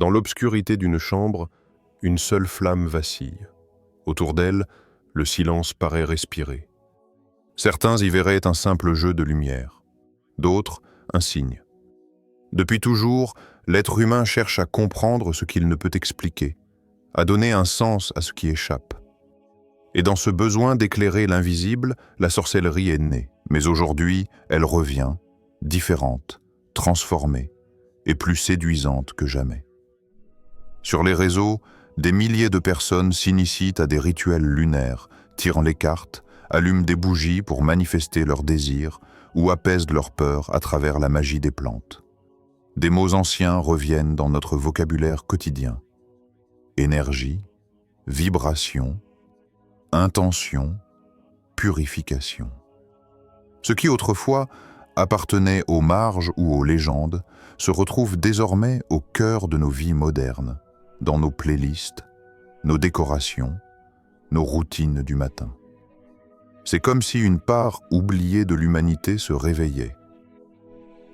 Dans l'obscurité d'une chambre, une seule flamme vacille. Autour d'elle, le silence paraît respirer. Certains y verraient un simple jeu de lumière, d'autres, un signe. Depuis toujours, l'être humain cherche à comprendre ce qu'il ne peut expliquer, à donner un sens à ce qui échappe. Et dans ce besoin d'éclairer l'invisible, la sorcellerie est née. Mais aujourd'hui, elle revient, différente, transformée, et plus séduisante que jamais. Sur les réseaux, des milliers de personnes s'initient à des rituels lunaires, tirent les cartes, allument des bougies pour manifester leurs désirs ou apaisent leurs peurs à travers la magie des plantes. Des mots anciens reviennent dans notre vocabulaire quotidien. Énergie, vibration, intention, purification. Ce qui autrefois appartenait aux marges ou aux légendes se retrouve désormais au cœur de nos vies modernes, dans nos playlists, nos décorations, nos routines du matin. C'est comme si une part oubliée de l'humanité se réveillait.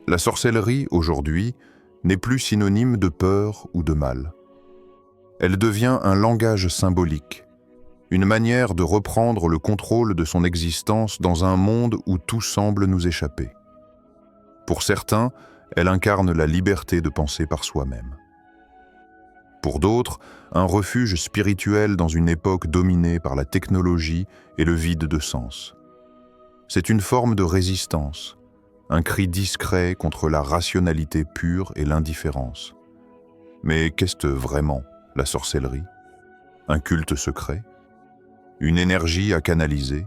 La sorcellerie, aujourd'hui, n'est plus synonyme de peur ou de mal. Elle devient un langage symbolique, une manière de reprendre le contrôle de son existence dans un monde où tout semble nous échapper. Pour certains, elle incarne la liberté de penser par soi-même. Pour d'autres, un refuge spirituel dans une époque dominée par la technologie et le vide de sens. C'est une forme de résistance, un cri discret contre la rationalité pure et l'indifférence. Mais qu'est-ce vraiment la sorcellerie? Un culte secret? Une énergie à canaliser?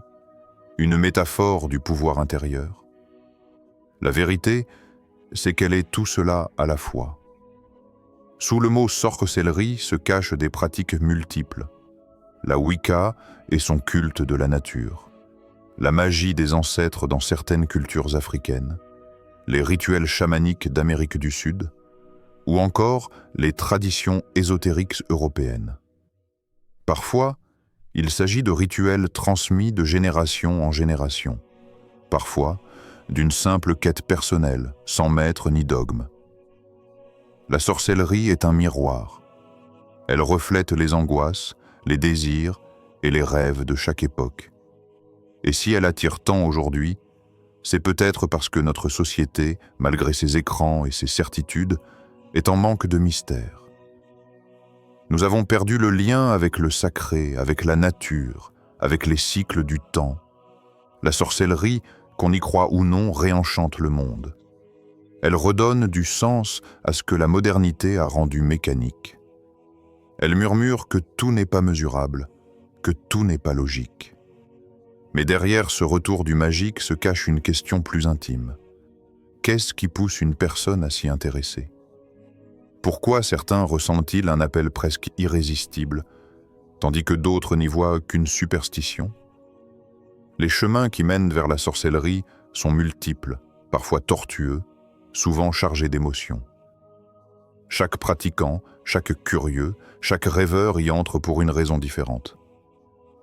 Une métaphore du pouvoir intérieur? La vérité, c'est qu'elle est tout cela à la fois. Sous le mot sorcellerie se cachent des pratiques multiples. La Wicca et son culte de la nature, la magie des ancêtres dans certaines cultures africaines, les rituels chamaniques d'Amérique du Sud, ou encore les traditions ésotériques européennes. Parfois, il s'agit de rituels transmis de génération en génération, parfois d'une simple quête personnelle, sans maître ni dogme. La sorcellerie est un miroir. Elle reflète les angoisses, les désirs et les rêves de chaque époque. Et si elle attire tant aujourd'hui, c'est peut-être parce que notre société, malgré ses écrans et ses certitudes, est en manque de mystère. Nous avons perdu le lien avec le sacré, avec la nature, avec les cycles du temps. La sorcellerie, qu'on y croit ou non, réenchante le monde. Elle redonne du sens à ce que la modernité a rendu mécanique. Elle murmure que tout n'est pas mesurable, que tout n'est pas logique. Mais derrière ce retour du magique se cache une question plus intime. Qu'est-ce qui pousse une personne à s'y intéresser? Pourquoi certains ressentent-ils un appel presque irrésistible, tandis que d'autres n'y voient qu'une superstition? Les chemins qui mènent vers la sorcellerie sont multiples, parfois tortueux, souvent chargés d'émotions. Chaque pratiquant, chaque curieux, chaque rêveur y entre pour une raison différente.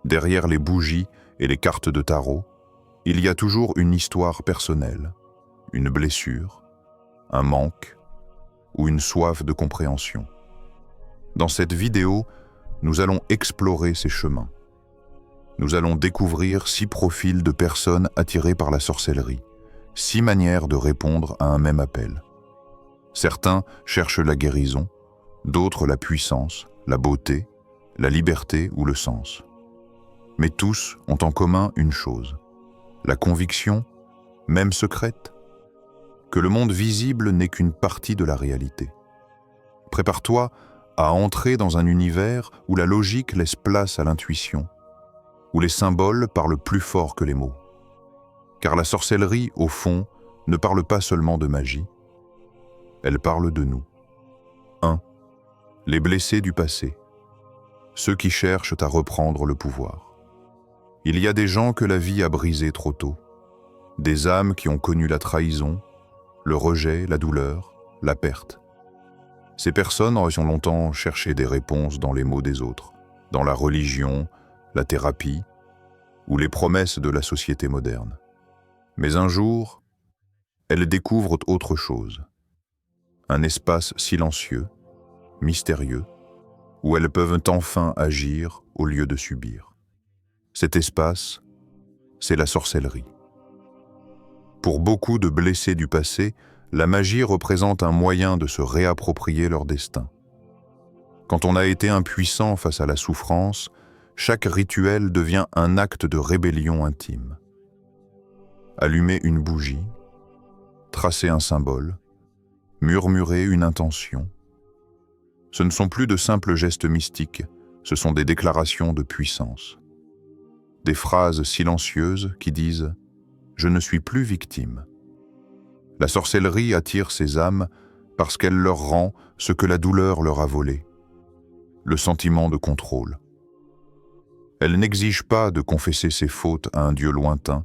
Derrière les bougies et les cartes de tarot, il y a toujours une histoire personnelle, une blessure, un manque ou une soif de compréhension. Dans cette vidéo, nous allons explorer ces chemins. Nous allons découvrir 6 profils de personnes attirées par la sorcellerie, 6 manières de répondre à un même appel. Certains cherchent la guérison, d'autres la puissance, la beauté, la liberté ou le sens. Mais tous ont en commun une chose, la conviction, même secrète, que le monde visible n'est qu'une partie de la réalité. Prépare-toi à entrer dans un univers où la logique laisse place à l'intuition, où les symboles parlent plus fort que les mots. Car la sorcellerie, au fond, ne parle pas seulement de magie, elle parle de nous. 1. Les blessés du passé, ceux qui cherchent à reprendre le pouvoir. Il y a des gens que la vie a brisés trop tôt, des âmes qui ont connu la trahison, le rejet, la douleur, la perte. Ces personnes ont longtemps cherché des réponses dans les mots des autres, dans la religion, la thérapie ou les promesses de la société moderne. Mais un jour, elles découvrent autre chose. Un espace silencieux, mystérieux, où elles peuvent enfin agir au lieu de subir. Cet espace, c'est la sorcellerie. Pour beaucoup de blessés du passé, la magie représente un moyen de se réapproprier leur destin. Quand on a été impuissant face à la souffrance, chaque rituel devient un acte de rébellion intime. Allumer une bougie, tracer un symbole, murmurer une intention. Ce ne sont plus de simples gestes mystiques, ce sont des déclarations de puissance. Des phrases silencieuses qui disent « Je ne suis plus victime ». La sorcellerie attire ces âmes parce qu'elle leur rend ce que la douleur leur a volé, le sentiment de contrôle. Elle n'exige pas de confesser ses fautes à un Dieu lointain,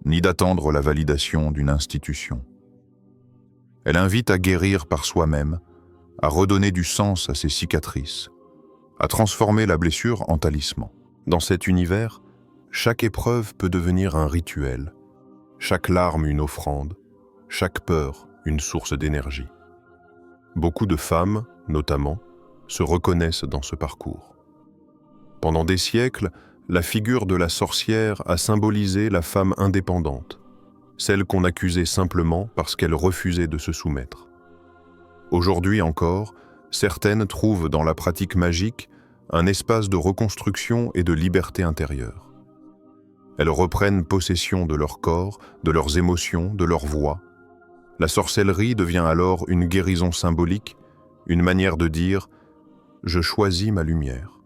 ni d'attendre la validation d'une institution. Elle invite à guérir par soi-même, à redonner du sens à ses cicatrices, à transformer la blessure en talisman. Dans cet univers, chaque épreuve peut devenir un rituel, chaque larme une offrande, chaque peur une source d'énergie. Beaucoup de femmes, notamment, se reconnaissent dans ce parcours. Pendant des siècles, la figure de la sorcière a symbolisé la femme indépendante, celle qu'on accusait simplement parce qu'elle refusait de se soumettre. Aujourd'hui encore, certaines trouvent dans la pratique magique un espace de reconstruction et de liberté intérieure. Elles reprennent possession de leur corps, de leurs émotions, de leur voix. La sorcellerie devient alors une guérison symbolique, une manière de dire « je choisis ma lumière ».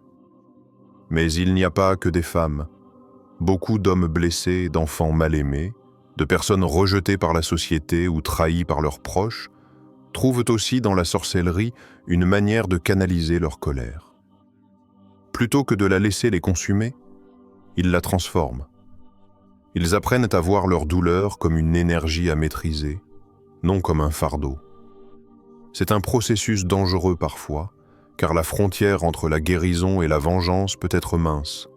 Mais il n'y a pas que des femmes. Beaucoup d'hommes blessés, d'enfants mal aimés, de personnes rejetées par la société ou trahies par leurs proches, trouvent aussi dans la sorcellerie une manière de canaliser leur colère. Plutôt que de la laisser les consumer, ils la transforment. Ils apprennent à voir leur douleur comme une énergie à maîtriser, non comme un fardeau. C'est un processus dangereux parfois, car la frontière entre la guérison et la vengeance peut être mince.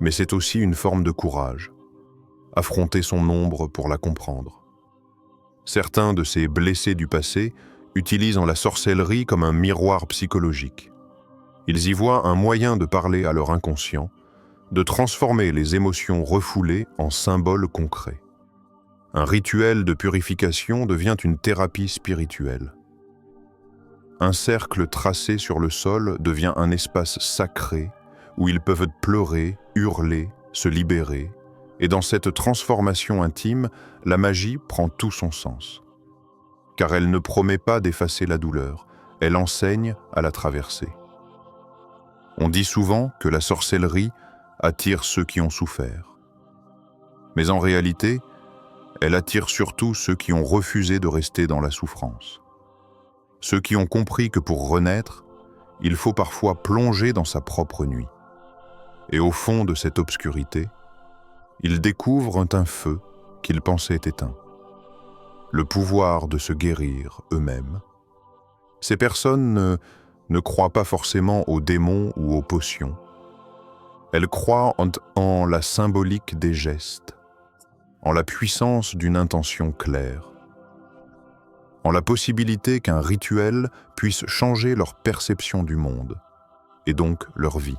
Mais c'est aussi une forme de courage, affronter son ombre pour la comprendre. Certains de ces blessés du passé utilisent la sorcellerie comme un miroir psychologique. Ils y voient un moyen de parler à leur inconscient, de transformer les émotions refoulées en symboles concrets. Un rituel de purification devient une thérapie spirituelle. Un cercle tracé sur le sol devient un espace sacré où ils peuvent pleurer, hurler, se libérer, et dans cette transformation intime, la magie prend tout son sens. Car elle ne promet pas d'effacer la douleur, elle enseigne à la traverser. On dit souvent que la sorcellerie attire ceux qui ont souffert. Mais en réalité, elle attire surtout ceux qui ont refusé de rester dans la souffrance. Ceux qui ont compris que pour renaître, il faut parfois plonger dans sa propre nuit. Et au fond de cette obscurité, ils découvrent un feu qu'ils pensaient éteint. Le pouvoir de se guérir eux-mêmes. Ces personnes ne croient pas forcément aux démons ou aux potions. Elles croient en la symbolique des gestes, en la puissance d'une intention claire, en la possibilité qu'un rituel puisse changer leur perception du monde, et donc leur vie.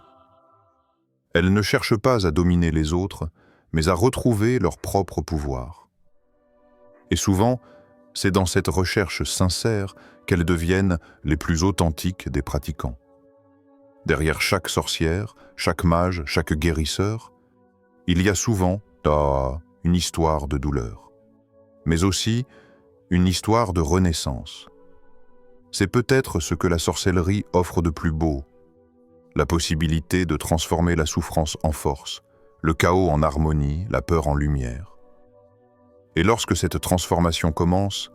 Elles ne cherchent pas à dominer les autres, mais à retrouver leur propre pouvoir. Et souvent, c'est dans cette recherche sincère qu'elles deviennent les plus authentiques des pratiquants. Derrière chaque sorcière, chaque mage, chaque guérisseur, il y a souvent une histoire de douleur, mais aussi une histoire de renaissance. C'est peut-être ce que la sorcellerie offre de plus beau, la possibilité de transformer la souffrance en force, le chaos en harmonie, la peur en lumière. Et lorsque cette transformation commence,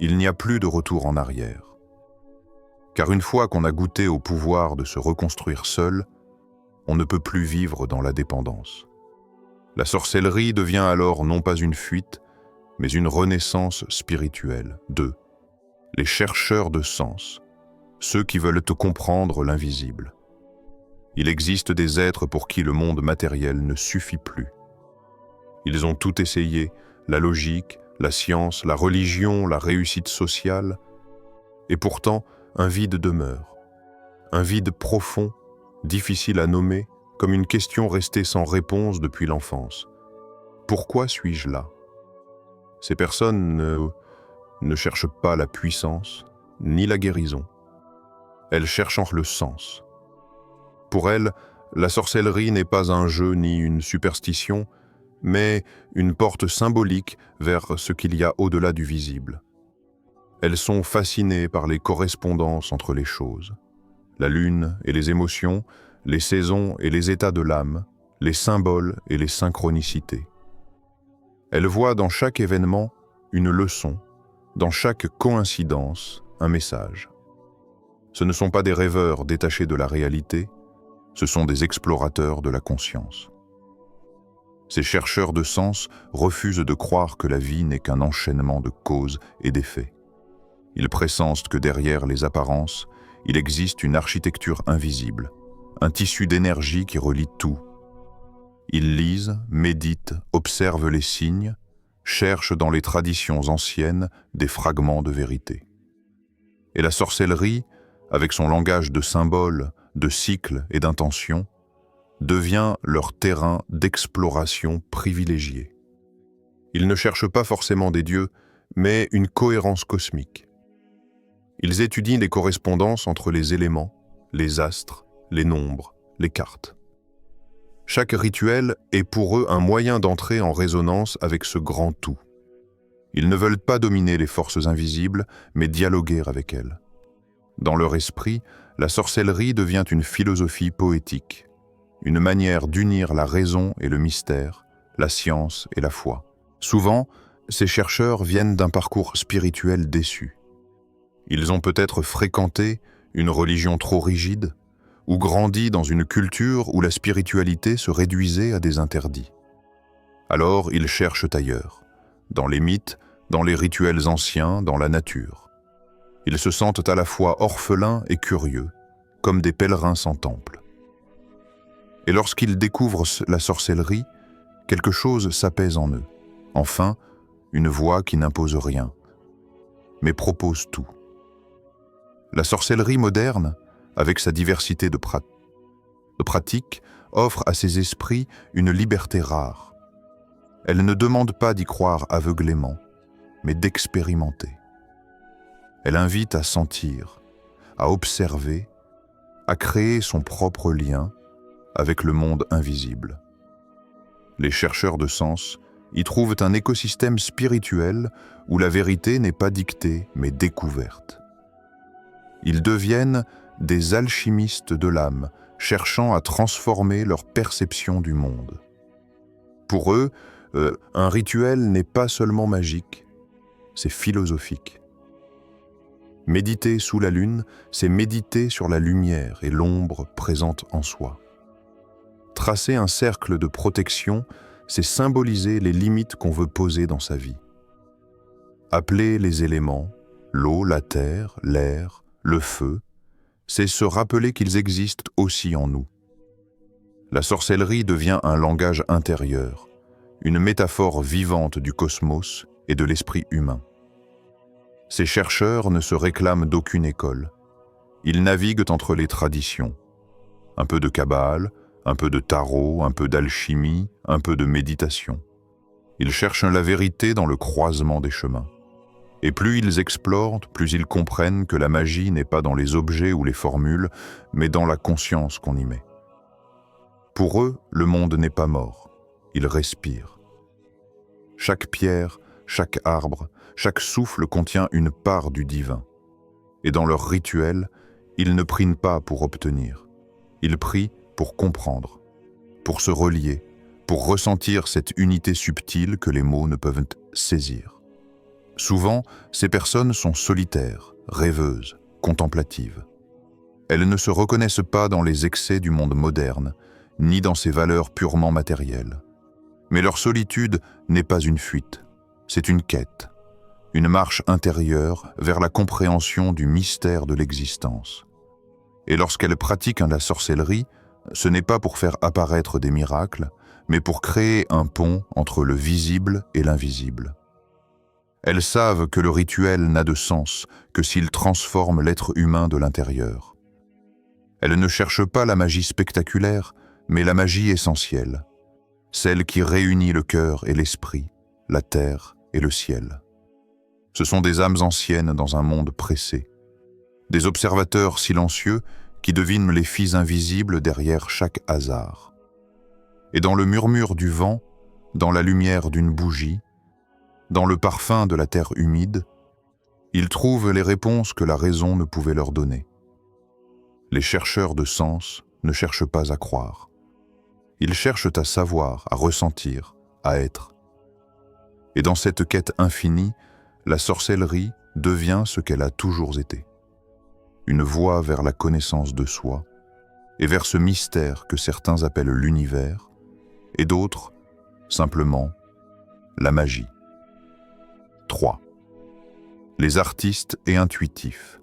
il n'y a plus de retour en arrière. Car une fois qu'on a goûté au pouvoir de se reconstruire seul, on ne peut plus vivre dans la dépendance. La sorcellerie devient alors non pas une fuite, mais une renaissance spirituelle. Les chercheurs de sens, ceux qui veulent te comprendre l'invisible. Il existe des êtres pour qui le monde matériel ne suffit plus. Ils ont tout essayé, la logique, la science, la religion, la réussite sociale, et pourtant un vide demeure. un vide profond, difficile à nommer, comme une question restée sans réponse depuis l'enfance. Pourquoi suis-je là? Ces personnes ne cherchent pas la puissance, ni la guérison. Elles cherchent le sens. Pour elles, la sorcellerie n'est pas un jeu ni une superstition, mais une porte symbolique vers ce qu'il y a au-delà du visible. Elles sont fascinées par les correspondances entre les choses. La lune et les émotions, les saisons et les états de l'âme, les symboles et les synchronicités. Elles voient dans chaque événement une leçon, dans chaque coïncidence un message. Ce ne sont pas des rêveurs détachés de la réalité, ce sont des explorateurs de la conscience. Ces chercheurs de sens refusent de croire que la vie n'est qu'un enchaînement de causes et d'effets. Ils pressentent que derrière les apparences, il existe une architecture invisible, un tissu d'énergie qui relie tout. Ils lisent, méditent, observent les signes, cherchent dans les traditions anciennes des fragments de vérité. Et la sorcellerie, avec son langage de symboles, de cycles et d'intentions, devient leur terrain d'exploration privilégié. Ils ne cherchent pas forcément des dieux, mais une cohérence cosmique. Ils étudient les correspondances entre les éléments, les astres, les nombres, les cartes. Chaque rituel est pour eux un moyen d'entrer en résonance avec ce grand tout. Ils ne veulent pas dominer les forces invisibles, mais dialoguer avec elles. Dans leur esprit, la sorcellerie devient une philosophie poétique, une manière d'unir la raison et le mystère, la science et la foi. Souvent, ces chercheurs viennent d'un parcours spirituel déçu. Ils ont peut-être fréquenté une religion trop rigide ou grandi dans une culture où la spiritualité se réduisait à des interdits. Alors ils cherchent ailleurs, dans les mythes, dans les rituels anciens, dans la nature. Ils se sentent à la fois orphelins et curieux, comme des pèlerins sans temple. Et lorsqu'ils découvrent la sorcellerie, quelque chose s'apaise en eux. Enfin, une voix qui n'impose rien, mais propose tout. La sorcellerie moderne, avec sa diversité de pratiques, offre à ces esprits une liberté rare. Elle ne demande pas d'y croire aveuglément, mais d'expérimenter. Elle invite à sentir, à observer, à créer son propre lien avec le monde invisible. Les chercheurs de sens y trouvent un écosystème spirituel où la vérité n'est pas dictée, mais découverte. Ils deviennent des alchimistes de l'âme, cherchant à transformer leur perception du monde. Pour eux, un rituel n'est pas seulement magique, c'est philosophique. Méditer sous la lune, c'est méditer sur la lumière et l'ombre présente en soi. Tracer un cercle de protection, c'est symboliser les limites qu'on veut poser dans sa vie. Appeler les éléments, l'eau, la terre, l'air, le feu, c'est se rappeler qu'ils existent aussi en nous. La sorcellerie devient un langage intérieur, une métaphore vivante du cosmos et de l'esprit humain. Ces chercheurs ne se réclament d'aucune école. Ils naviguent entre les traditions. Un peu de kabbale, un peu de tarot, un peu d'alchimie, un peu de méditation. Ils cherchent la vérité dans le croisement des chemins. Et plus ils explorent, plus ils comprennent que la magie n'est pas dans les objets ou les formules, mais dans la conscience qu'on y met. Pour eux, le monde n'est pas mort, il respire. Chaque pierre, chaque arbre, chaque souffle contient une part du divin. Et dans leur rituel, ils ne prient pas pour obtenir. Ils prient pour comprendre, pour se relier, pour ressentir cette unité subtile que les mots ne peuvent saisir. Souvent, ces personnes sont solitaires, rêveuses, contemplatives. Elles ne se reconnaissent pas dans les excès du monde moderne, ni dans ses valeurs purement matérielles. Mais leur solitude n'est pas une fuite, c'est une quête, une marche intérieure vers la compréhension du mystère de l'existence. Et lorsqu'elles pratiquent la sorcellerie, ce n'est pas pour faire apparaître des miracles, mais pour créer un pont entre le visible et l'invisible. Elles savent que le rituel n'a de sens que s'il transforme l'être humain de l'intérieur. Elle ne cherche pas la magie spectaculaire, mais la magie essentielle, celle qui réunit le cœur et l'esprit, la terre et le ciel. Ce sont des âmes anciennes dans un monde pressé, des observateurs silencieux qui devinent les filles invisibles derrière chaque hasard. Et dans le murmure du vent, dans la lumière d'une bougie, dans le parfum de la terre humide, ils trouvent les réponses que la raison ne pouvait leur donner. Les chercheurs de sens ne cherchent pas à croire. Ils cherchent à savoir, à ressentir, à être. Et dans cette quête infinie, la sorcellerie devient ce qu'elle a toujours été. Une voie vers la connaissance de soi et vers ce mystère que certains appellent l'univers et d'autres, simplement, la magie. 3. Les artistes et intuitifs,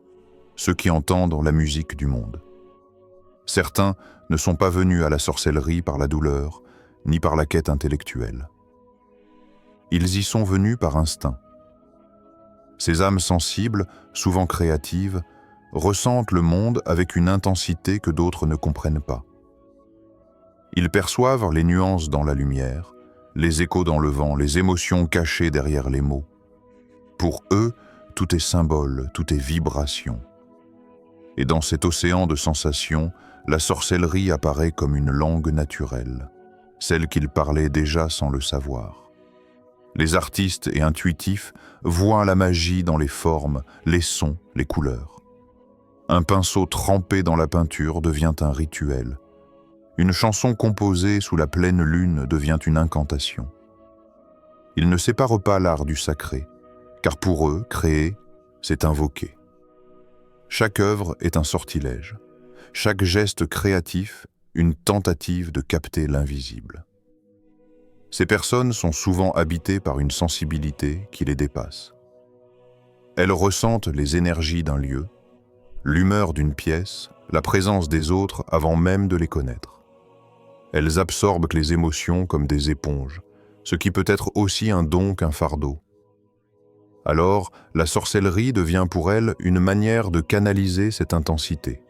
ceux qui entendent la musique du monde. Certains ne sont pas venus à la sorcellerie par la douleur, ni par la quête intellectuelle. Ils y sont venus par instinct. Ces âmes sensibles, souvent créatives, ressentent le monde avec une intensité que d'autres ne comprennent pas. Ils perçoivent les nuances dans la lumière, les échos dans le vent, les émotions cachées derrière les mots. Pour eux, tout est symbole, tout est vibration. Et dans cet océan de sensations, la sorcellerie apparaît comme une langue naturelle, celle qu'ils parlaient déjà sans le savoir. Les artistes et intuitifs voient la magie dans les formes, les sons, les couleurs. Un pinceau trempé dans la peinture devient un rituel. Une chanson composée sous la pleine lune devient une incantation. Ils ne séparent pas l'art du sacré, car pour eux, créer, c'est invoquer. Chaque œuvre est un sortilège, chaque geste créatif, une tentative de capter l'invisible. Ces personnes sont souvent habitées par une sensibilité qui les dépasse. Elles ressentent les énergies d'un lieu, l'humeur d'une pièce, la présence des autres avant même de les connaître. Elles absorbent les émotions comme des éponges, ce qui peut être aussi un don qu'un fardeau. Alors, la sorcellerie devient pour elles une manière de canaliser cette intensité,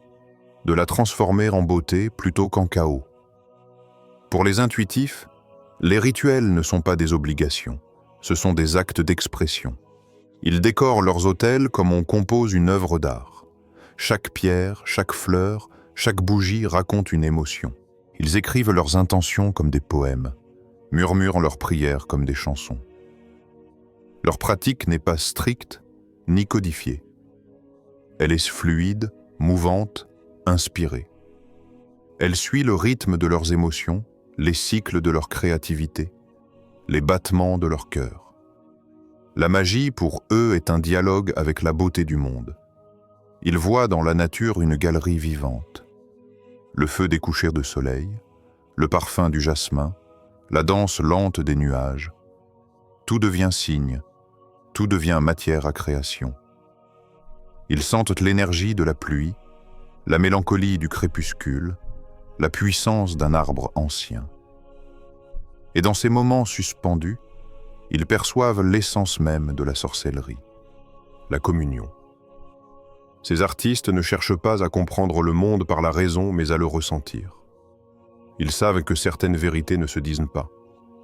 de la transformer en beauté plutôt qu'en chaos. Pour les intuitifs, les rituels ne sont pas des obligations, ce sont des actes d'expression. Ils décorent leurs autels comme on compose une œuvre d'art. Chaque pierre, chaque fleur, chaque bougie raconte une émotion. Ils écrivent leurs intentions comme des poèmes, murmurent leurs prières comme des chansons. Leur pratique n'est pas stricte ni codifiée. Elle est fluide, mouvante, inspirée. Elle suit le rythme de leurs émotions, les cycles de leur créativité, les battements de leur cœur. La magie, pour eux, est un dialogue avec la beauté du monde. Ils voient dans la nature une galerie vivante. Le feu des couchers de soleil, le parfum du jasmin, la danse lente des nuages. Tout devient signe, tout devient matière à création. Ils sentent l'énergie de la pluie, la mélancolie du crépuscule, la puissance d'un arbre ancien. Et dans ces moments suspendus, ils perçoivent l'essence même de la sorcellerie, la communion. Ces artistes ne cherchent pas à comprendre le monde par la raison, mais à le ressentir. Ils savent que certaines vérités ne se disent pas.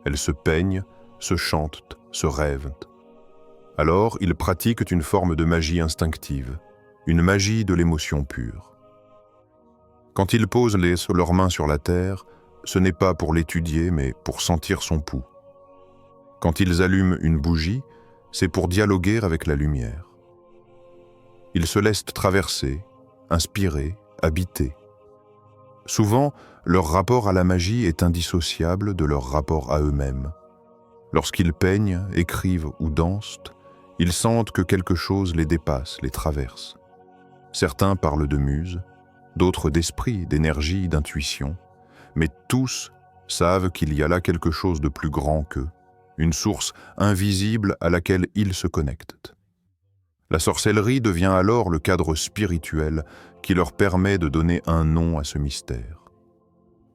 Elles se peignent, se chantent, se rêvent. Alors, ils pratiquent une forme de magie instinctive, une magie de l'émotion pure. Quand ils posent leurs mains sur la terre, ce n'est pas pour l'étudier, mais pour sentir son pouls. Quand ils allument une bougie, c'est pour dialoguer avec la lumière. Ils se laissent traverser, inspirer, habiter. Souvent, leur rapport à la magie est indissociable de leur rapport à eux-mêmes. Lorsqu'ils peignent, écrivent ou dansent, ils sentent que quelque chose les dépasse, les traverse. Certains parlent de muse, d'autres d'esprit, d'énergie, d'intuition, mais tous savent qu'il y a là quelque chose de plus grand qu'eux, une source invisible à laquelle ils se connectent. La sorcellerie devient alors le cadre spirituel qui leur permet de donner un nom à ce mystère.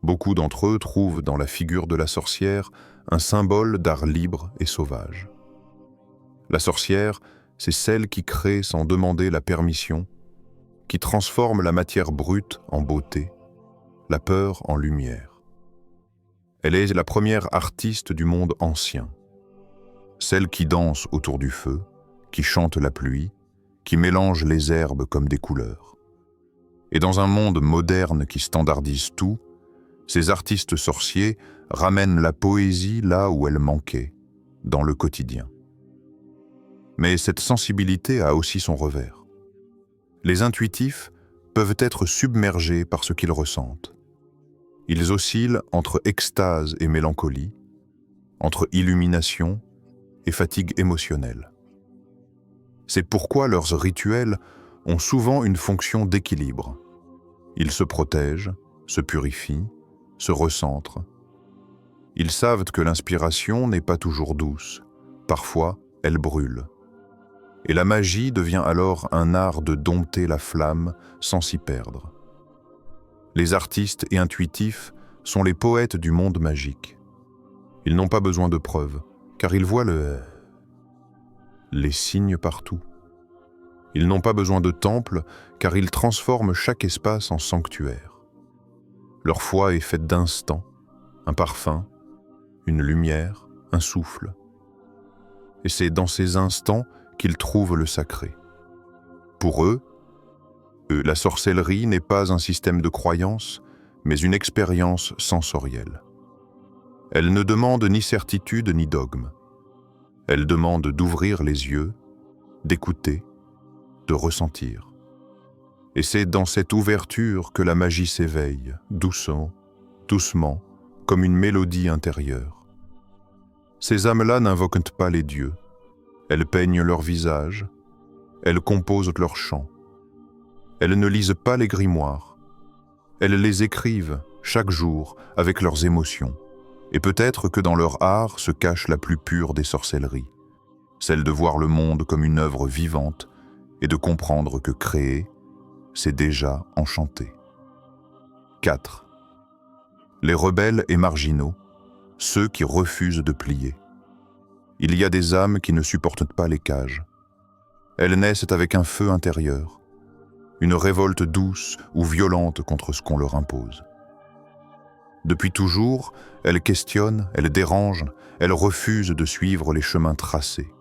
Beaucoup d'entre eux trouvent dans la figure de la sorcière un symbole d'art libre et sauvage. La sorcière, c'est celle qui crée sans demander la permission, qui transforme la matière brute en beauté, la peur en lumière. Elle est la première artiste du monde ancien, celle qui danse autour du feu, qui chante la pluie, qui mélange les herbes comme des couleurs. Et dans un monde moderne qui standardise tout, ces artistes sorciers ramènent la poésie là où elle manquait, dans le quotidien. Mais cette sensibilité a aussi son revers. Les intuitifs peuvent être submergés par ce qu'ils ressentent. Ils oscillent entre extase et mélancolie, entre illumination et fatigue émotionnelle. C'est pourquoi leurs rituels ont souvent une fonction d'équilibre. Ils se protègent, se purifient, se recentrent. Ils savent que l'inspiration n'est pas toujours douce. Parfois, elle brûle. Et la magie devient alors un art de dompter la flamme sans s'y perdre. Les artistes et intuitifs sont les poètes du monde magique. Ils n'ont pas besoin de preuves, car ils voient les signes partout. Ils n'ont pas besoin de temples, car ils transforment chaque espace en sanctuaire. Leur foi est faite d'instants, un parfum, une lumière, un souffle. Et c'est dans ces instants qu'ils trouvent le sacré. Pour eux, la sorcellerie n'est pas un système de croyance, mais une expérience sensorielle. Elle ne demande ni certitude ni dogme. Elle demande d'ouvrir les yeux, d'écouter, de ressentir. Et c'est dans cette ouverture que la magie s'éveille, doucement, comme une mélodie intérieure. Ces âmes-là n'invoquent pas les dieux. Elles peignent leur visage, elles composent leurs chants. Elles ne lisent pas les grimoires. Elles les écrivent chaque jour avec leurs émotions. Et peut-être que dans leur art se cache la plus pure des sorcelleries, celle de voir le monde comme une œuvre vivante et de comprendre que créer, c'est déjà enchanter. 4. Les rebelles et marginaux, ceux qui refusent de plier. Il y a des âmes qui ne supportent pas les cages. Elles naissent avec un feu intérieur, une révolte douce ou violente contre ce qu'on leur impose. Depuis toujours, elles questionnent, elles dérangent, elles refusent de suivre les chemins tracés.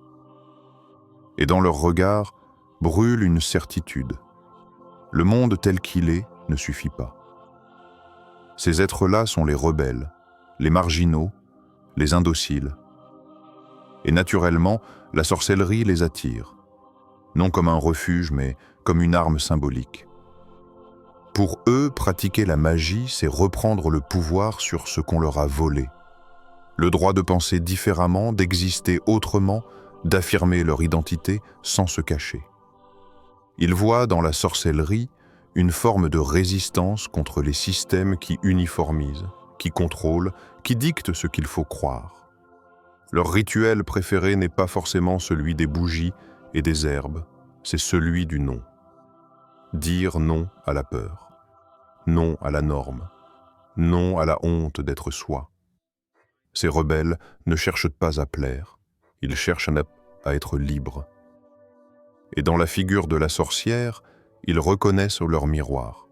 Et dans leur regard brûle une certitude. Le monde tel qu'il est ne suffit pas. Ces êtres-là sont les rebelles, les marginaux, les indociles. Et naturellement, la sorcellerie les attire, non comme un refuge, mais comme une arme symbolique. Pour eux, pratiquer la magie, c'est reprendre le pouvoir sur ce qu'on leur a volé. Le droit de penser différemment, d'exister autrement, d'affirmer leur identité sans se cacher. Ils voient dans la sorcellerie une forme de résistance contre les systèmes qui uniformisent, qui contrôlent, qui dictent ce qu'il faut croire. Leur rituel préféré n'est pas forcément celui des bougies et des herbes, c'est celui du non. Dire non à la peur, non à la norme, non à la honte d'être soi. Ces rebelles ne cherchent pas à plaire, ils cherchent à être libres. Et dans la figure de la sorcière, ils reconnaissent leur miroir.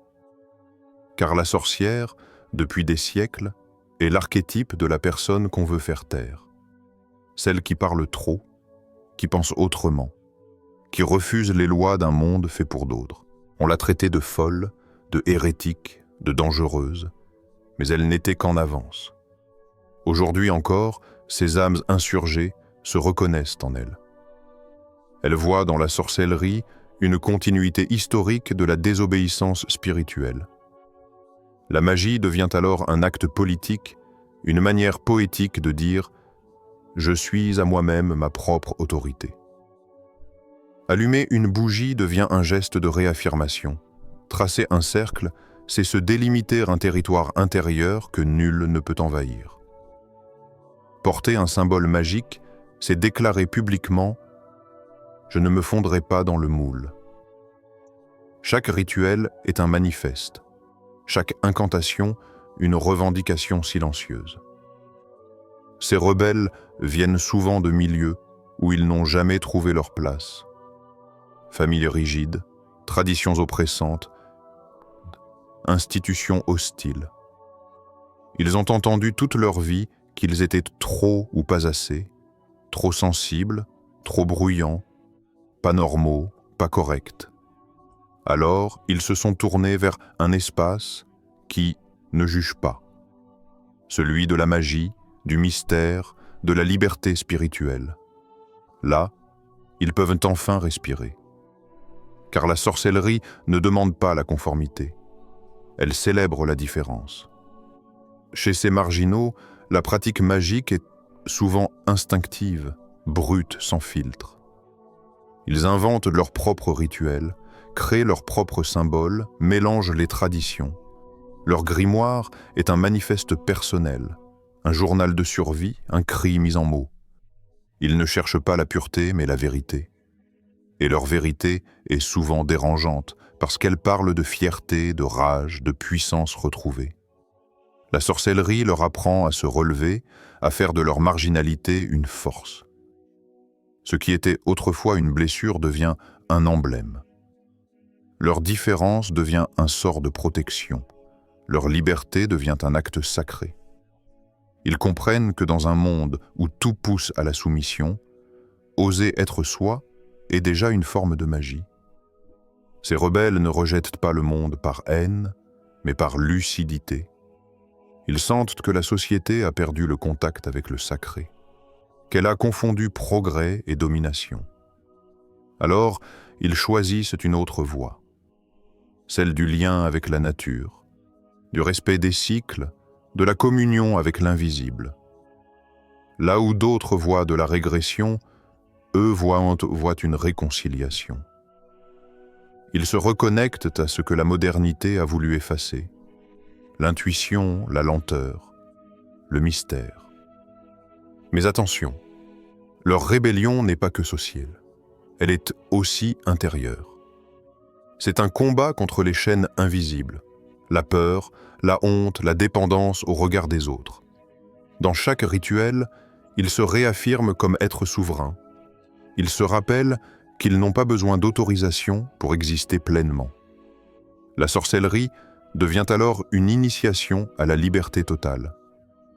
Car la sorcière, depuis des siècles, est l'archétype de la personne qu'on veut faire taire. Celle qui parle trop, qui pense autrement, qui refuse les lois d'un monde fait pour d'autres. On l'a traitée de folle, de hérétique, de dangereuse, mais elle n'était qu'en avance. Aujourd'hui encore, ces âmes insurgées se reconnaissent en elle. Elles voient dans la sorcellerie une continuité historique de la désobéissance spirituelle. La magie devient alors un acte politique, une manière poétique de dire « Je suis à moi-même ma propre autorité ». Allumer une bougie devient un geste de réaffirmation. Tracer un cercle, c'est se délimiter un territoire intérieur que nul ne peut envahir. Porter un symbole magique, c'est déclarer publiquement « Je ne me fondrai pas dans le moule ». Chaque rituel est un manifeste, chaque incantation une revendication silencieuse. Ces rebelles viennent souvent de milieux où ils n'ont jamais trouvé leur place. Famille rigide, traditions oppressantes, institutions hostiles. Ils ont entendu toute leur vie qu'ils étaient trop ou pas assez, trop sensibles, trop bruyants, pas normaux, pas corrects. Alors, ils se sont tournés vers un espace qui ne juge pas, celui de la magie, du mystère, de la liberté spirituelle. Là, ils peuvent enfin respirer. Car la sorcellerie ne demande pas la conformité. Elle célèbre la différence. Chez ces marginaux, la pratique magique est souvent instinctive, brute, sans filtre. Ils inventent leurs propres rituels, créent leurs propres symboles, mélangent les traditions. Leur grimoire est un manifeste personnel, un journal de survie, un cri mis en mots. Ils ne cherchent pas la pureté, mais la vérité. Et leur vérité est souvent dérangeante, parce qu'elle parle de fierté, de rage, de puissance retrouvée. La sorcellerie leur apprend à se relever, à faire de leur marginalité une force. Ce qui était autrefois une blessure devient un emblème. Leur différence devient un sort de protection. Leur liberté devient un acte sacré. Ils comprennent que dans un monde où tout pousse à la soumission, oser être soi est déjà une forme de magie. Ces rebelles ne rejettent pas le monde par haine, mais par lucidité. Ils sentent que la société a perdu le contact avec le sacré, qu'elle a confondu progrès et domination. Alors, ils choisissent une autre voie, celle du lien avec la nature, du respect des cycles, de la communion avec l'invisible. Là où d'autres voient de la régression, eux voient une réconciliation. Ils se reconnectent à ce que la modernité a voulu effacer, l'intuition, la lenteur, le mystère. Mais attention, leur rébellion n'est pas que sociale, elle est aussi intérieure. C'est un combat contre les chaînes invisibles, la peur, la honte, la dépendance au regard des autres. Dans chaque rituel, ils se réaffirment comme êtres souverains. Ils se rappellent qu'ils n'ont pas besoin d'autorisation pour exister pleinement. La sorcellerie devient alors une initiation à la liberté totale,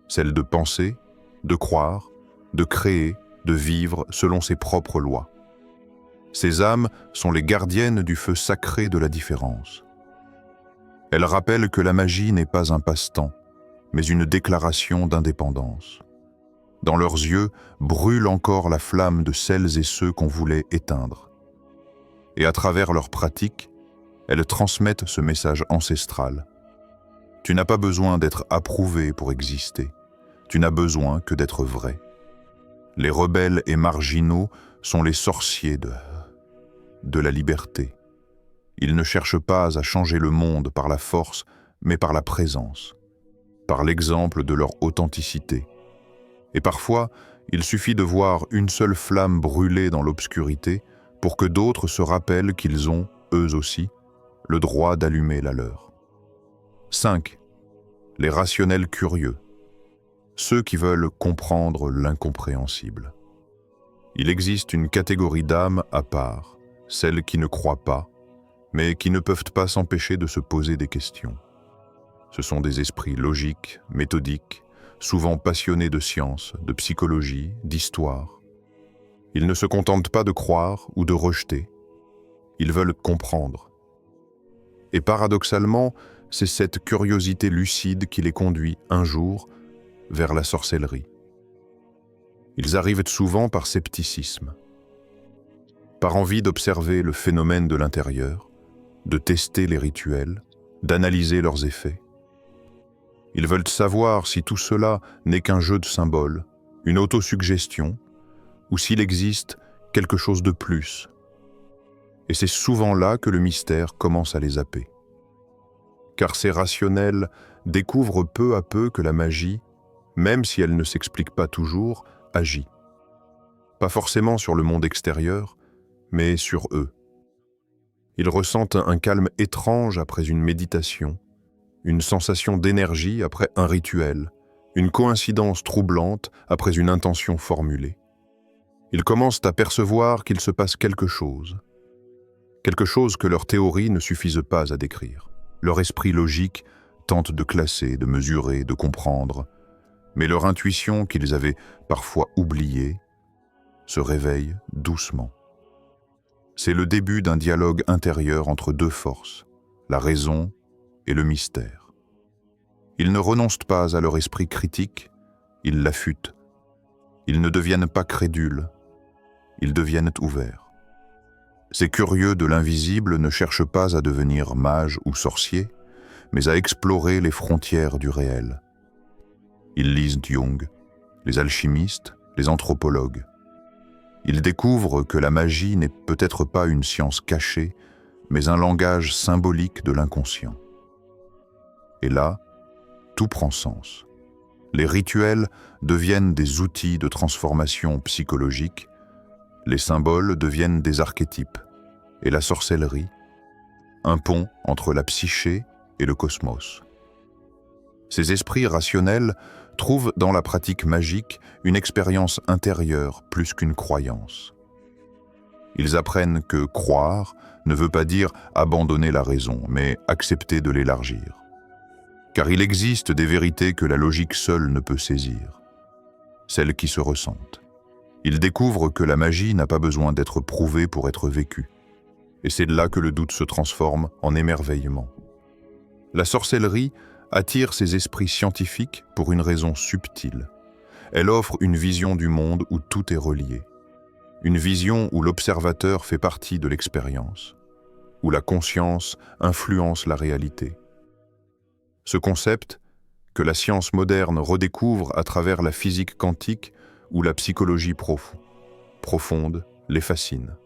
celle de penser, de croire, de créer, de vivre selon ses propres lois. Ces âmes sont les gardiennes du feu sacré de la différence. Elles rappellent que la magie n'est pas un passe-temps, mais une déclaration d'indépendance. Dans leurs yeux brûle encore la flamme de celles et ceux qu'on voulait éteindre. Et à travers leurs pratiques, elles transmettent ce message ancestral. Tu n'as pas besoin d'être approuvé pour exister, tu n'as besoin que d'être vrai. Les rebelles et marginaux sont les sorciers de la liberté. Ils ne cherchent pas à changer le monde par la force, mais par la présence, par l'exemple de leur authenticité. Et parfois, il suffit de voir une seule flamme brûler dans l'obscurité pour que d'autres se rappellent qu'ils ont, eux aussi, le droit d'allumer la leur. 5. Les rationnels curieux, ceux qui veulent comprendre l'incompréhensible. Il existe une catégorie d'âmes à part, celles qui ne croient pas, mais qui ne peuvent pas s'empêcher de se poser des questions. Ce sont des esprits logiques, méthodiques, souvent passionnés de science, de psychologie, d'histoire. Ils ne se contentent pas de croire ou de rejeter, ils veulent comprendre. Et paradoxalement, c'est cette curiosité lucide qui les conduit un jour vers la sorcellerie. Ils arrivent souvent par scepticisme, par envie d'observer le phénomène de l'intérieur, de tester les rituels, d'analyser leurs effets. Ils veulent savoir si tout cela n'est qu'un jeu de symboles, une autosuggestion, ou s'il existe quelque chose de plus. Et c'est souvent là que le mystère commence à les happer. Car ces rationnels découvrent peu à peu que la magie, même si elle ne s'explique pas toujours, agit. Pas forcément sur le monde extérieur, mais sur eux. Ils ressentent un calme étrange après une méditation, une sensation d'énergie après un rituel, une coïncidence troublante après une intention formulée. Ils commencent à percevoir qu'il se passe quelque chose, quelque chose que leurs théories ne suffisent pas à décrire. Leur esprit logique tente de classer, de mesurer, de comprendre, mais leur intuition qu'ils avaient parfois oubliée se réveille doucement. C'est le début d'un dialogue intérieur entre deux forces, la raison et le mystère. Ils ne renoncent pas à leur esprit critique, ils l'affûtent. Ils ne deviennent pas crédules, ils deviennent ouverts. Ces curieux de l'invisible ne cherchent pas à devenir mages ou sorciers, mais à explorer les frontières du réel. Ils lisent Jung, les alchimistes, les anthropologues. Ils découvrent que la magie n'est peut-être pas une science cachée, mais un langage symbolique de l'inconscient. Et là, tout prend sens. Les rituels deviennent des outils de transformation psychologique, les symboles deviennent des archétypes, et la sorcellerie, un pont entre la psyché et le cosmos. Ces esprits rationnels trouvent dans la pratique magique une expérience intérieure plus qu'une croyance. Ils apprennent que croire ne veut pas dire abandonner la raison, mais accepter de l'élargir. Car il existe des vérités que la logique seule ne peut saisir, celles qui se ressentent. Ils découvrent que la magie n'a pas besoin d'être prouvée pour être vécue. Et c'est là que le doute se transforme en émerveillement. La sorcellerie attire ces esprits scientifiques pour une raison subtile. Elle offre une vision du monde où tout est relié. Une vision où l'observateur fait partie de l'expérience, où la conscience influence la réalité. Ce concept, que la science moderne redécouvre à travers la physique quantique ou la psychologie profonde, les fascine.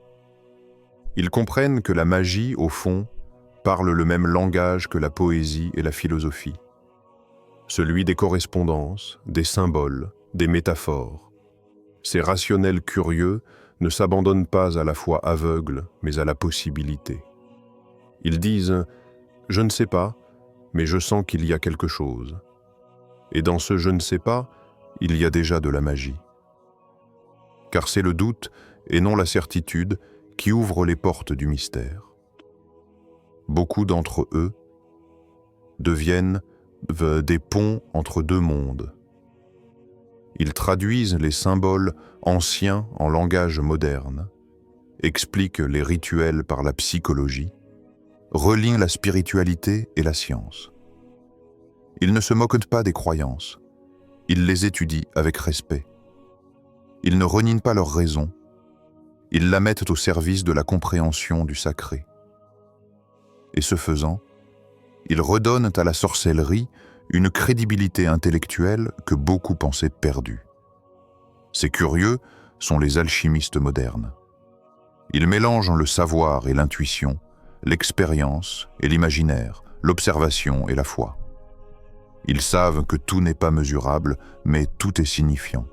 Ils comprennent que la magie, au fond, parle le même langage que la poésie et la philosophie. Celui des correspondances, des symboles, des métaphores. Ces rationnels curieux ne s'abandonnent pas à la foi aveugle, mais à la possibilité. Ils disent « Je ne sais pas, mais je sens qu'il y a quelque chose. » Et dans ce « je ne sais pas », il y a déjà de la magie. Car c'est le doute, et non la certitude, qui ouvre les portes du mystère. Beaucoup d'entre eux deviennent des ponts entre deux mondes. Ils traduisent les symboles anciens en langage moderne, expliquent les rituels par la psychologie, relient la spiritualité et la science. Ils ne se moquent pas des croyances, ils les étudient avec respect. Ils ne renient pas leur raison, ils la mettent au service de la compréhension du sacré. Et ce faisant, ils redonnent à la sorcellerie une crédibilité intellectuelle que beaucoup pensaient perdue. Ces curieux sont les alchimistes modernes. Ils mélangent le savoir et l'intuition, l'expérience et l'imaginaire, l'observation et la foi. Ils savent que tout n'est pas mesurable, mais tout est signifiant.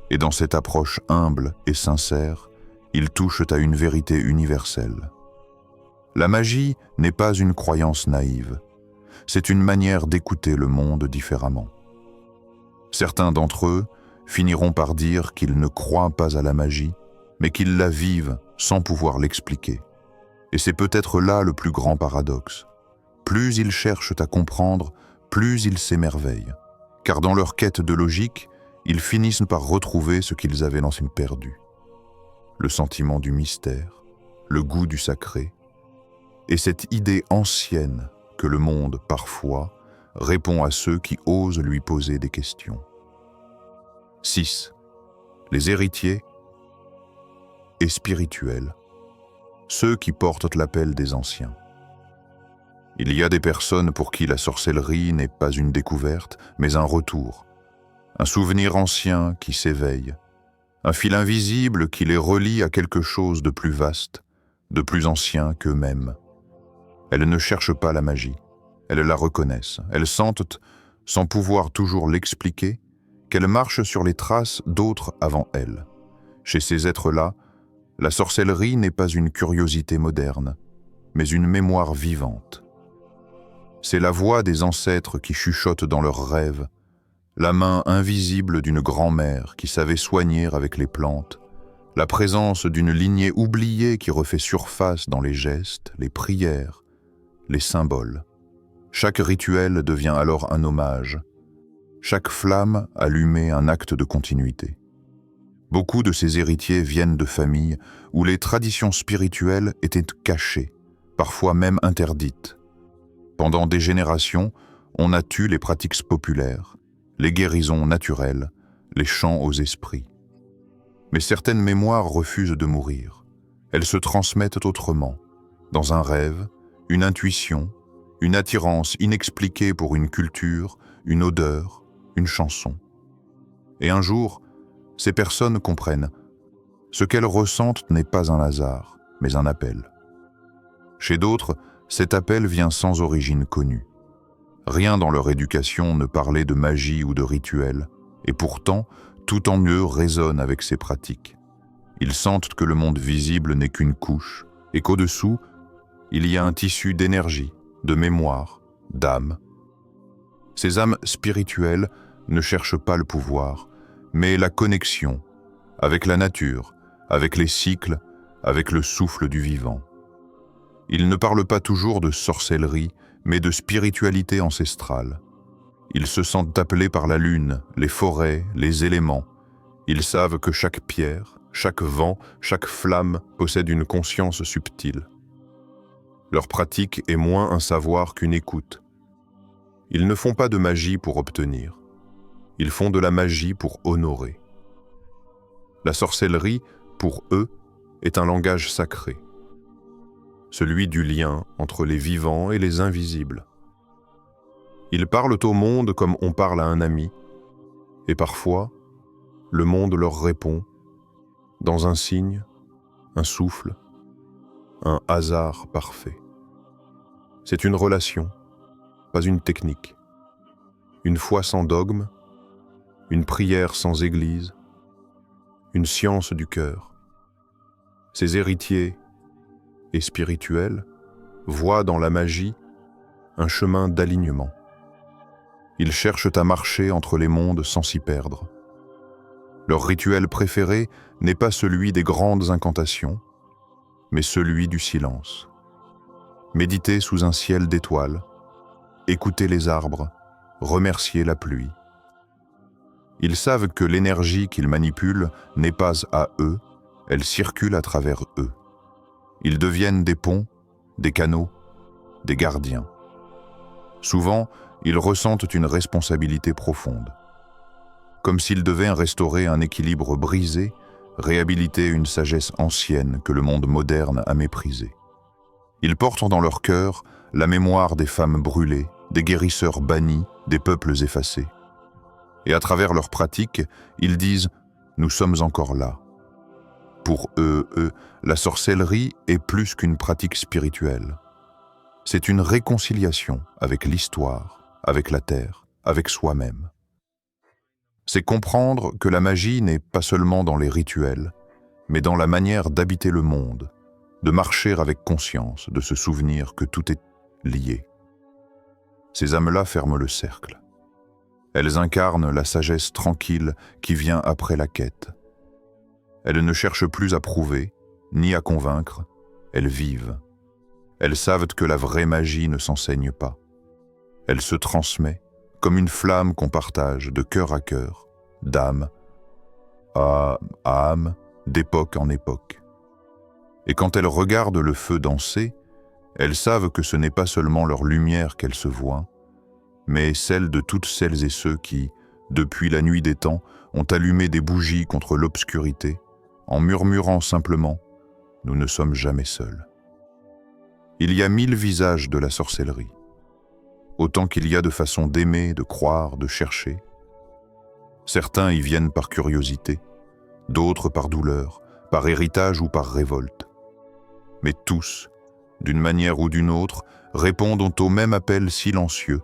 Et dans cette approche humble et sincère, ils touchent à une vérité universelle. La magie n'est pas une croyance naïve, c'est une manière d'écouter le monde différemment. Certains d'entre eux finiront par dire qu'ils ne croient pas à la magie, mais qu'ils la vivent sans pouvoir l'expliquer. Et c'est peut-être là le plus grand paradoxe. Plus ils cherchent à comprendre, plus ils s'émerveillent, car dans leur quête de logique, ils finissent par retrouver ce qu'ils avaient dans une perdue. Le sentiment du mystère, le goût du sacré, et cette idée ancienne que le monde, parfois, répond à ceux qui osent lui poser des questions. 6. Les héritiers et spirituels, ceux qui portent l'appel des anciens. Il y a des personnes pour qui la sorcellerie n'est pas une découverte, mais un retour, un souvenir ancien qui s'éveille, un fil invisible qui les relie à quelque chose de plus vaste, de plus ancien qu'eux-mêmes. Elles ne cherchent pas la magie, elles la reconnaissent, elles sentent, sans pouvoir toujours l'expliquer, qu'elles marchent sur les traces d'autres avant elles. Chez ces êtres-là, la sorcellerie n'est pas une curiosité moderne, mais une mémoire vivante. C'est la voix des ancêtres qui chuchotent dans leurs rêves, la main invisible d'une grand-mère qui savait soigner avec les plantes, la présence d'une lignée oubliée qui refait surface dans les gestes, les prières, les symboles. Chaque rituel devient alors un hommage, chaque flamme allumée un acte de continuité. Beaucoup de ces héritiers viennent de familles où les traditions spirituelles étaient cachées, parfois même interdites. Pendant des générations, on a tué les pratiques populaires, les guérisons naturelles, les chants aux esprits. Mais certaines mémoires refusent de mourir. Elles se transmettent autrement, dans un rêve, une intuition, une attirance inexpliquée pour une culture, une odeur, une chanson. Et un jour, ces personnes comprennent. Ce qu'elles ressentent n'est pas un hasard, mais un appel. Chez d'autres, cet appel vient sans origine connue. Rien dans leur éducation ne parlait de magie ou de rituel, et pourtant, tout en eux résonne avec ces pratiques. Ils sentent que le monde visible n'est qu'une couche, et qu'au-dessous, il y a un tissu d'énergie, de mémoire, d'âme. Ces âmes spirituelles ne cherchent pas le pouvoir, mais la connexion avec la nature, avec les cycles, avec le souffle du vivant. Ils ne parlent pas toujours de sorcellerie, mais de spiritualité ancestrale. Ils se sentent appelés par la lune, les forêts, les éléments. Ils savent que chaque pierre, chaque vent, chaque flamme possède une conscience subtile. Leur pratique est moins un savoir qu'une écoute. Ils ne font pas de magie pour obtenir. Ils font de la magie pour honorer. La sorcellerie, pour eux, est un langage sacré, celui du lien entre les vivants et les invisibles. Ils parlent au monde comme on parle à un ami, et parfois, le monde leur répond dans un signe, un souffle, un hasard parfait. C'est une relation, pas une technique. Une foi sans dogme, une prière sans église, une science du cœur. Ces héritiers et spirituels voient dans la magie un chemin d'alignement. Ils cherchent à marcher entre les mondes sans s'y perdre. Leur rituel préféré n'est pas celui des grandes incantations, mais celui du silence. Méditer sous un ciel d'étoiles, écouter les arbres, remercier la pluie. Ils savent que l'énergie qu'ils manipulent n'est pas à eux, elle circule à travers eux. Ils deviennent des ponts, des canaux, des gardiens. Souvent, ils ressentent une responsabilité profonde. Comme s'ils devaient restaurer un équilibre brisé, réhabiliter une sagesse ancienne que le monde moderne a méprisée. Ils portent dans leur cœur la mémoire des femmes brûlées, des guérisseurs bannis, des peuples effacés. Et à travers leurs pratiques, ils disent « Nous sommes encore là ». Pour eux, la sorcellerie est plus qu'une pratique spirituelle. C'est une réconciliation avec l'histoire, avec la terre, avec soi-même. C'est comprendre que la magie n'est pas seulement dans les rituels, mais dans la manière d'habiter le monde, de marcher avec conscience, de se souvenir que tout est lié. Ces âmes-là ferment le cercle. Elles incarnent la sagesse tranquille qui vient après la quête. Elles ne cherchent plus à prouver, ni à convaincre, elles vivent. Elles savent que la vraie magie ne s'enseigne pas. Elle se transmet comme une flamme qu'on partage de cœur à cœur, d'âme à âme, d'époque en époque. Et quand elles regardent le feu danser, elles savent que ce n'est pas seulement leur lumière qu'elles se voient, mais celle de toutes celles et ceux qui, depuis la nuit des temps, ont allumé des bougies contre l'obscurité, en murmurant simplement « Nous ne sommes jamais seuls ». Il y a 1000 visages de la sorcellerie, autant qu'il y a de façons d'aimer, de croire, de chercher. Certains y viennent par curiosité, d'autres par douleur, par héritage ou par révolte. Mais tous, d'une manière ou d'une autre, répondent au même appel silencieux,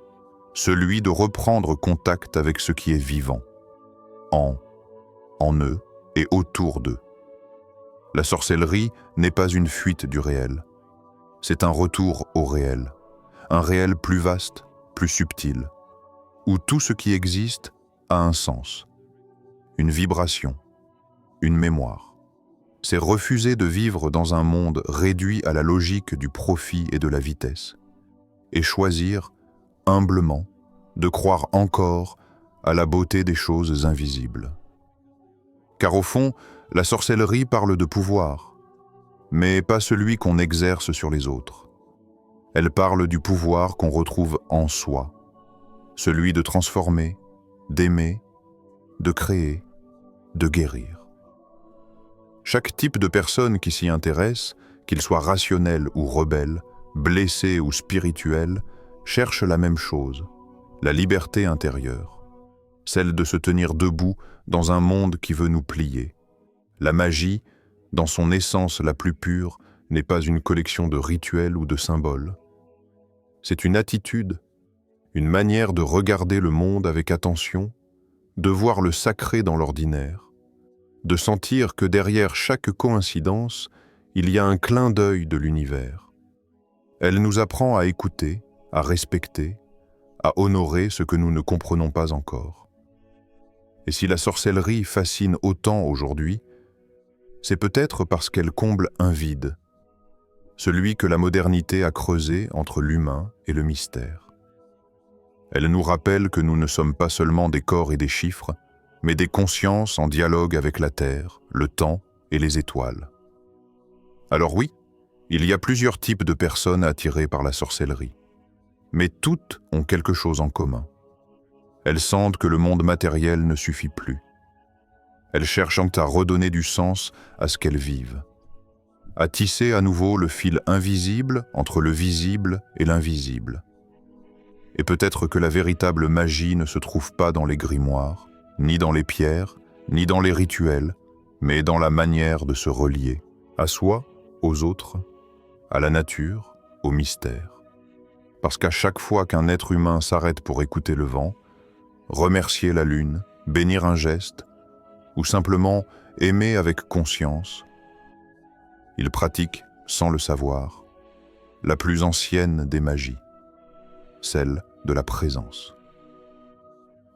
celui de reprendre contact avec ce qui est vivant, en eux et autour d'eux. La sorcellerie n'est pas une fuite du réel, c'est un retour au réel, un réel plus vaste, plus subtil, où tout ce qui existe a un sens, une vibration, une mémoire. c'est refuser de vivre dans un monde réduit à la logique du profit et de la vitesse, et choisir, humblement, de croire encore à la beauté des choses invisibles. Car au fond, la sorcellerie parle de pouvoir, mais pas celui qu'on exerce sur les autres. Elle parle du pouvoir qu'on retrouve en soi, celui de transformer, d'aimer, de créer, de guérir. Chaque type de personne qui s'y intéresse, qu'il soit rationnel ou rebelle, blessé ou spirituel, cherche la même chose, la liberté intérieure, celle de se tenir debout dans un monde qui veut nous plier. La magie, dans son essence la plus pure, n'est pas une collection de rituels ou de symboles. C'est une attitude, une manière de regarder le monde avec attention, de voir le sacré dans l'ordinaire, de sentir que derrière chaque coïncidence, il y a un clin d'œil de l'univers. Elle nous apprend à écouter, à respecter, à honorer ce que nous ne comprenons pas encore. Et si la sorcellerie fascine autant aujourd'hui, c'est peut-être parce qu'elle comble un vide, celui que la modernité a creusé entre l'humain et le mystère. Elle nous rappelle que nous ne sommes pas seulement des corps et des chiffres, mais des consciences en dialogue avec la terre, le temps et les étoiles. Alors oui, il y a plusieurs types de personnes attirées par la sorcellerie, mais toutes ont quelque chose en commun. Elles sentent que le monde matériel ne suffit plus. Elles cherchent à redonner du sens à ce qu'elles vivent, à tisser à nouveau le fil invisible entre le visible et l'invisible. Et peut-être que la véritable magie ne se trouve pas dans les grimoires, ni dans les pierres, ni dans les rituels, mais dans la manière de se relier, à soi, aux autres, à la nature, au mystère. Parce qu'à chaque fois qu'un être humain s'arrête pour écouter le vent, remercier la lune, bénir un geste, ou simplement aimer avec conscience, il pratique, sans le savoir, la plus ancienne des magies, celle de la présence.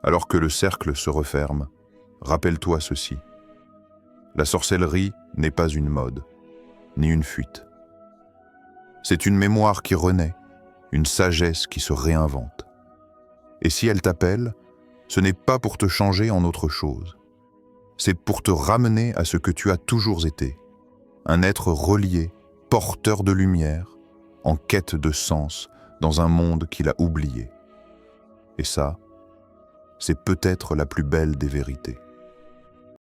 Alors que le cercle se referme, rappelle-toi ceci. La sorcellerie n'est pas une mode, ni une fuite. C'est une mémoire qui renaît, une sagesse qui se réinvente. Et si elle t'appelle, ce n'est pas pour te changer en autre chose. C'est pour te ramener à ce que tu as toujours été, un être relié, porteur de lumière, en quête de sens dans un monde qu'il a oublié. Et ça, c'est peut-être la plus belle des vérités.